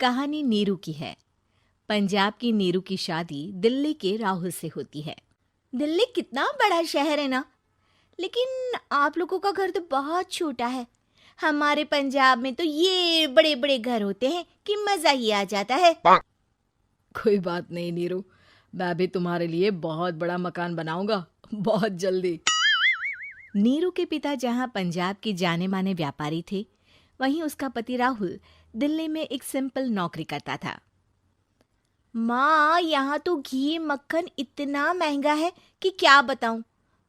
कहानी नीरू की है। पंजाब की नीरू की शादी दिल्ली के राहुल से होती है। दिल्ली कितना बड़ा शहर है ना, लेकिन आप लोगों का घर तो बहुत छोटा है। हमारे पंजाब में तो ये बड़े बड़े घर होते हैं कि मजा ही आ जाता है। कोई बात नहीं नीरू, मैं भी तुम्हारे लिए बहुत बड़ा मकान बनाऊंगा बहुत जल्दी। नीरू के पिता जहाँ पंजाब के जाने माने व्यापारी थे, वहीं उसका पति राहुल दिल्ली में एक सिंपल नौकरी करता था। माँ, यहाँ तो घी मक्खन इतना महंगा है कि क्या बताऊं।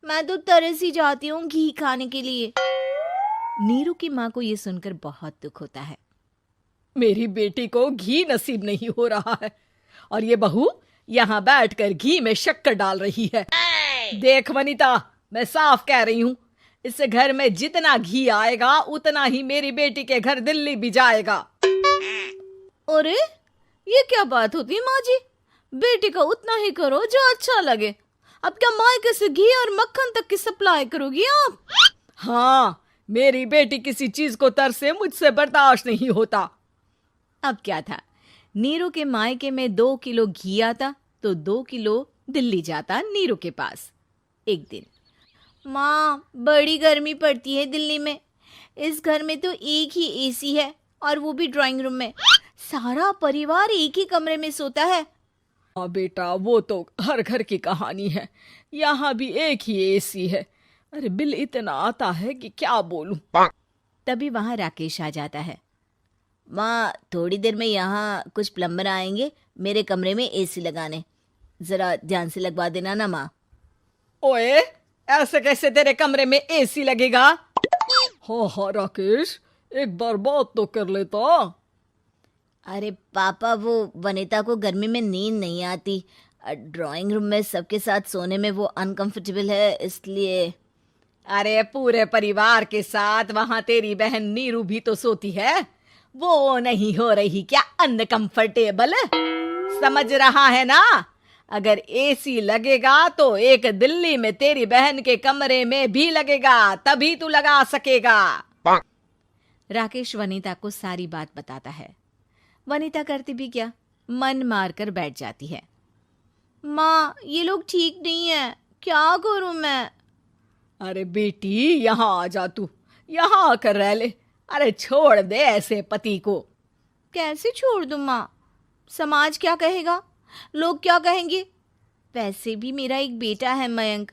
मैं तो तरस ही जाती हूँ घी खाने के लिए। नीरू की माँ को ये सुनकर बहुत दुख होता है। मेरी बेटी को घी नसीब नहीं हो रहा है और ये बहू यहाँ बैठकर घी में शक्कर डाल रही है। देख वनिता, मैं साफ कह रही हूँ, इस घर में जितना घी आएगा उतना ही मेरी बेटी के घर दिल्ली भी जाएगा। अरे ये क्या बात होती है माँ जी? बेटी का उतना ही करो जो अच्छा लगे। अब क्या मायके से घी और मक्खन तक की सप्लाई करोगी आप? हाँ, मेरी बेटी किसी चीज को तरसे मुझसे बर्दाश्त नहीं होता। अब क्या था, नीरू के मायके में 2 किलो घी आता तो 2 किलो दिल्ली जाता नीरू के पास। एक दिन, माँ बड़ी गर्मी पड़ती है दिल्ली में। इस घर में तो एक ही एसी है और वो भी ड्राइंग रूम में। सारा परिवार एक ही कमरे में सोता है। हाँ बेटा, वो तो हर घर की कहानी है। यहाँ भी एक ही एसी है। अरे बिल इतना आता है कि क्या बोलूं। तभी वहां राकेश आ जाता है। माँ, थोड़ी देर में यहाँ कुछ प्लम्बर आएंगे मेरे कमरे में एसी लगाने। जरा ध्यान से लगवा देना ना माँ। ओए, ऐसे कैसे तेरे कमरे में एसी लगेगा? हाँ राकेश, एक बार बात तो कर लेता। अरे पापा, वो वनिता को गर्मी में नींद नहीं आती। ड्राइंग रूम में सबके साथ सोने में वो अनकंफर्टेबल है, इसलिए। अरे पूरे परिवार के साथ वहां तेरी बहन नीरू भी तो सोती है। वो नहीं हो रही क्या अनकंफर्टेबल? समझ रहा है ना? अगर एसी लगेगा तो एक दिल्ली में तेरी बहन के कमरे में भी लगेगा, तभी तू लगा सकेगा। राकेश वनिता को सारी बात बताता है। वनिता करती भी क्या, मन मार कर बैठ जाती है। माँ, ये लोग ठीक नहीं है, क्या करूं मैं? अरे बेटी, यहाँ आ जा, तू यहाँ आकर रह ले। अरे छोड़ दे ऐसे पति को। कैसे छोड़ दूं माँ? समाज क्या कहेगा, लोग क्या कहेंगे? वैसे भी मेरा एक बेटा है मयंक।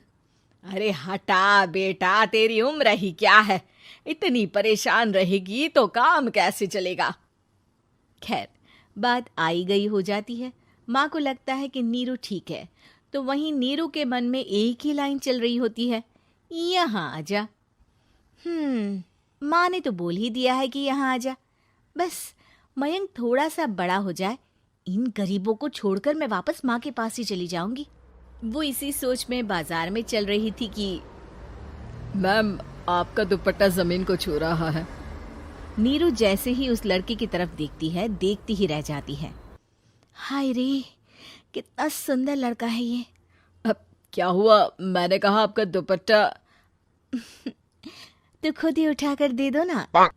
अरे हटा बेटा, तेरी उम्र ही क्या है? इतनी परेशान रहेगी तो काम कैसे चलेगा? खैर, बात आई गई हो जाती है। माँ को लगता है कि नीरू ठीक है, तो वहीं नीरू के मन में एक ही लाइन चल रही होती है, यहाँ आजा। माँ ने तो बोल ही दिया है कि यहाँ आजा। बस मयंक थोड़ा सा बड़ा हो जाए, इन गरीबों को छोड़कर मैं वापस माँ के पास ही चली जाऊंगी। वो इसी सोच में बाजार में चल रही थी कि मैम, आपका दुपट्टा जमीन को छू रहा है। नीरू जैसे ही उस लड़के की तरफ देखती है, देखती ही रह जाती है। हाय रे, कितना सुंदर लड़का है ये। अब क्या हुआ? मैंने कहा आपका दुपट्टा। तो खुद ही उठाकर दे दो ना।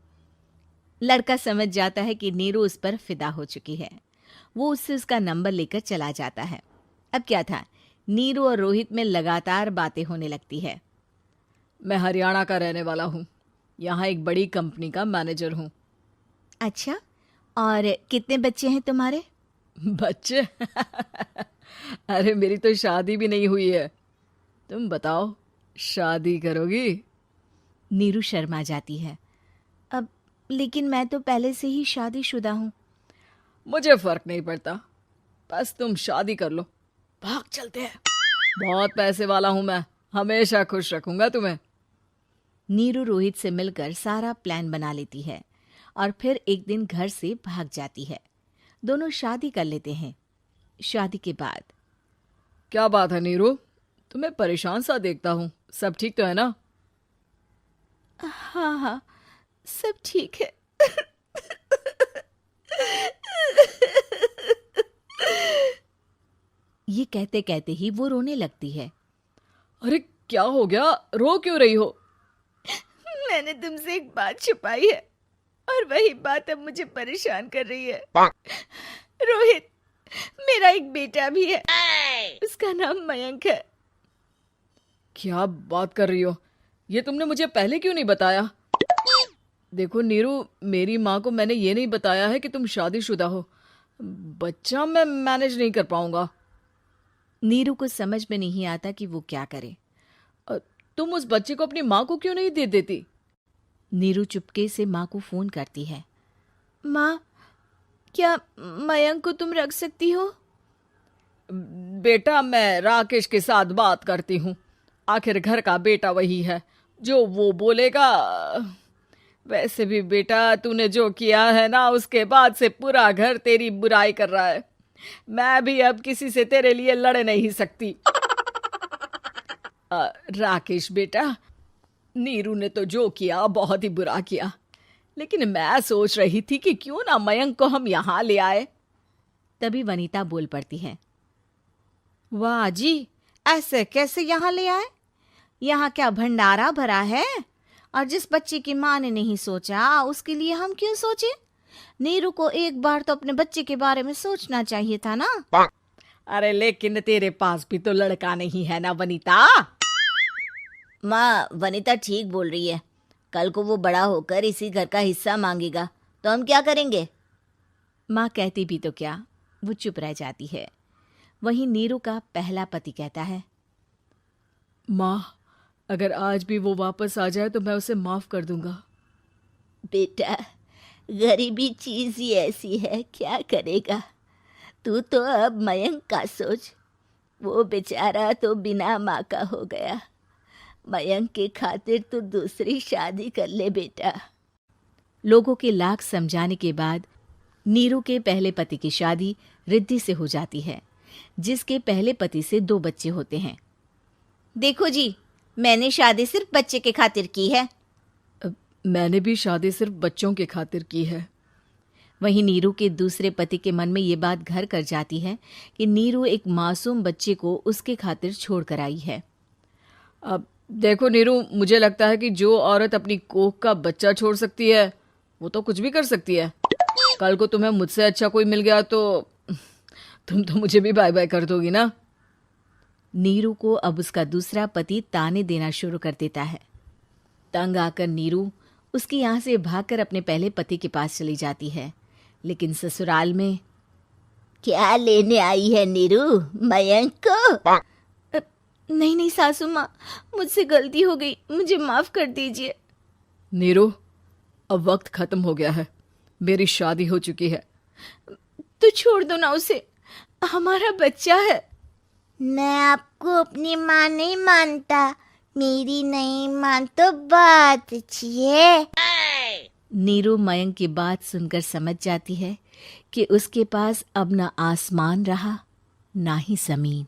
लड़का समझ जाता है कि नीरू उस पर फिदा हो चुकी है। वो उससे उसका नंबर लेकर चला जाता है। अब क्या था, नीरू और रोहित में लगातार बातें होने लगती है। मैं हरियाणा का रहने वाला हूँ, यहाँ एक बड़ी कंपनी का मैनेजर हूँ। अच्छा, और कितने बच्चे हैं तुम्हारे? बच्चे? अरे मेरी तो शादी भी नहीं हुई है। तुम बताओ, शादी करोगी? नीरू शर्मा जाती है। अब लेकिन मैं तो पहले से ही शादीशुदा हूँ। मुझे फर्क नहीं पड़ता, बस तुम शादी कर लो। भाग चलते हैं, बहुत पैसे वाला हूँ मैं, हमेशा खुश रखूंगा तुम्हें। नीरू रोहित से मिलकर सारा प्लान बना लेती है और फिर एक दिन घर से भाग जाती है। दोनों शादी कर लेते हैं। शादी के बाद, क्या बात है नीरू, तुम्हें परेशान सा देखता हूँ, सब ठीक तो है ना? हाँ हाँ, सब ठीक है। ये कहते कहते ही वो रोने लगती है। अरे क्या हो गया, रो क्यों रही हो? मैंने तुमसे एक बात छुपाई है और वही बात अब मुझे परेशान कर रही है। रोहित, मेरा एक बेटा भी है, उसका नाम मयंक है। क्या बात कर रही हो? ये तुमने मुझे पहले क्यों नहीं बताया? देखो नीरू, मेरी माँ को मैंने ये नहीं बताया है कि तुम शादीशुदा हो। बच्चा मैं मैनेज नहीं कर पाऊंगा। नीरू को समझ में नहीं आता कि वो क्या करे। तुम उस बच्चे को अपनी माँ को क्यों नहीं दे देती? नीरू चुपके से माँ को फोन करती है। माँ, क्या मयंक को तुम रख सकती हो? बेटा, मैं राकेश के साथ बात करती हूँ। आखिर घर का बेटा वही है, जो वो बोलेगा। वैसे भी बेटा, तूने जो किया है ना, उसके बाद से पूरा घर तेरी बुराई कर रहा है। मैं भी अब किसी से तेरे लिए लड़ नहीं सकती। राकेश बेटा, नीरू ने तो जो किया बहुत ही बुरा किया, लेकिन मैं सोच रही थी कि क्यों ना मयंक को हम यहाँ ले आए। तभी वनीता बोल पड़ती है। वाह जी, ऐसे कैसे यहाँ ले आए? यहाँ क्या भंडारा भरा है? और जिस बच्चे की माँ ने नहीं सोचा, उसके लिए हम क्यों सोचे? नीरू को एक बार तो अपने बच्चे के बारे में सोचना चाहिए था ना। अरे लेकिन तेरे पास भी तो लड़का नहीं है ना वनीता। माँ, वनीता ठीक बोल रही है। कल को वो बड़ा होकर इसी घर का हिस्सा मांगेगा तो हम क्या करेंगे? माँ कहती भी तो क्या, वो चुप रह जाती है। वहीं नीरू का पहला पति कहता है। माँ, अगर आज भी वो वापस आ जाए तो मैं उसे माफ कर दूंगा। बेटा, गरीबी चीज ही ऐसी है, क्या करेगा? तू तो अब मयंक का सोच। वो बेचारा तो बिना माँ का हो गया। मयंक के खातिर तू दूसरी शादी कर ले बेटा। लोगों के लाख समझाने के बाद नीरू के पहले पति की शादी रिद्धि से हो जाती है, जिसके पहले पति से 2 बच्चे होते हैं। देखो जी, मैंने शादी सिर्फ बच्चे के खातिर की है। मैंने भी शादी सिर्फ बच्चों के खातिर की है। वहीं नीरू के दूसरे पति के मन में ये बात घर कर जाती है कि नीरू एक मासूम बच्चे को उसके खातिर छोड़ कर आई है। अब देखो नीरू, मुझे लगता है कि जो औरत अपनी कोख का बच्चा छोड़ सकती है, वो तो कुछ भी कर सकती है। कल को तुम्हें मुझसे अच्छा कोई मिल गया तो तुम तो मुझे भी बाय बाय कर दोगी ना। नीरू को अब उसका दूसरा पति ताने देना शुरू कर देता है। तंग आकर नीरू उसके यहाँ से भागकर अपने पहले पति के पास चली जाती है, लेकिन ससुराल में क्या लेने आई है नीरू, मयंक को? नहीं नहीं सासू माँ, मुझसे गलती हो गई, मुझे माफ कर दीजिए। नीरू, अब वक्त खत्म हो गया है, मेरी शादी हो चुकी है। तो छोड़ दो ना उसे, हमारा बच्चा है। मैं आपको अपनी माँ नहीं मानता, मेरी नहीं मान तो बात अच्छी है। नीरू मयंक की बात सुनकर समझ जाती है कि उसके पास अब न आसमान रहा ना ही जमीन।